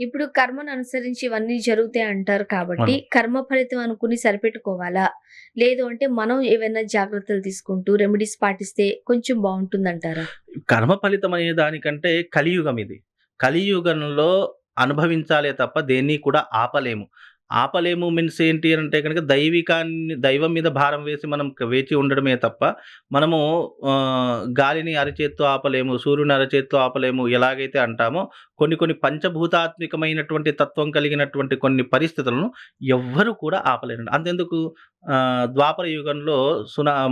ఇప్పుడు కర్మను అనుసరించి ఇవన్నీ జరుగుతాయి అంటారు కాబట్టి, అవును. కర్మ ఫలితం అనుకుని సరిపెట్టుకోవాలా? లేదు అంటే మనం ఏవైనా జాగ్రత్తలు తీసుకుంటూ రెమెడీస్ పాటిస్తే కొంచెం బావుంటుందంటారా? కర్మ ఫలితం అనే దానికంటే కలియుగం ఇది. కలియుగంలో అనుభవించాలే తప్ప దేన్ని కూడా ఆపలేము. ఆపలేము మీన్స్ ఏంటి అంటే గనక దైవం మీద భారం వేసి మనం వేచి ఉండడమే తప్ప మనము గాలిని అరచేత్తో ఆపలేము, సూర్యుని అరచేత్తో ఆపలేము ఎలాగైతే అంటామో కొన్ని కొన్ని పంచభూతాత్మికమైనటువంటి తత్వం కలిగినటువంటి కొన్ని పరిస్థితులను ఎవ్వరు కూడా ఆపలేరండి. అంతెందుకు ద్వాపర యుగంలో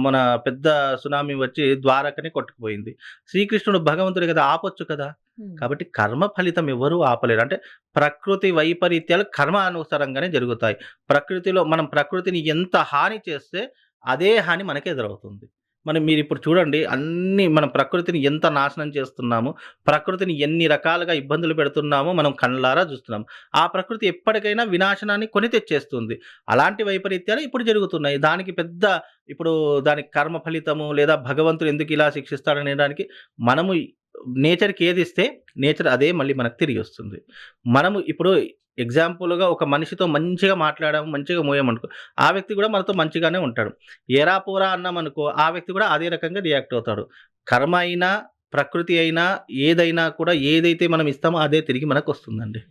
మన పెద్ద సునామీ వచ్చి ద్వారకని కొట్టుకుపోయింది. శ్రీకృష్ణుడు భగవంతుడే కదా! ఆపొచ్చు కదా! హ్మ్. కాబట్టి కర్మ ఫలితం ఎవరు ఆపలేరు. అంటే ప్రకృతి వైపరీత్యాలు కర్మ అనుసారంగానే జరుగుతాయి. మనం ప్రకృతిని ఎంత హాని చేస్తే అదే హాని మనకే ఎదురవుతుంది. మీరిప్పుడు చూడండి మనం ప్రకృతిని ఎంత నాశనం చేస్తున్నామో, ప్రకృతిని ఎన్ని రకాలుగా ఇబ్బందులు పెడుతున్నామో మనం కళ్ళారా చూస్తున్నాం. ఆ ప్రకృతి ఎప్పటికైనా వినాశనాన్ని కొని తెచ్చేస్తుంది. అలాంటి వైపరీత్యాలు ఇప్పుడు జరుగుతున్నాయి. ఇప్పుడు దానికి కర్మ ఫలితము లేదా భగవంతుడు ఎందుకిలా శిక్షిస్తాడనే దానికి మనము నేచర్‌కి ఏదిస్తే నేచర్ అదే మళ్ళీ మనకు తిరిగొస్తుంది. మనము ఇప్పుడు ఎగ్జాంపుల్‌గా ఒక మనిషితో మంచిగా మాట్లాడాము, మంచిగా మోయామనుకో, ఆ వ్యక్తి కూడా మనతో మంచిగానే ఉంటాడు. ఏరా పోరా అన్నామనుకో, ఆ వ్యక్తి కూడా అదే రకంగా రియాక్ట్ అవుతాడు. కర్మ అయినా, ప్రకృతి అయినా, ఏదైనా కూడా ఏదైతే మనం ఇస్తామో అదే తిరిగి మనకొస్తుందండి.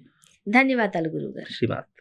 ధన్యవాదాలు గురువుగారు. శ్రీమాత్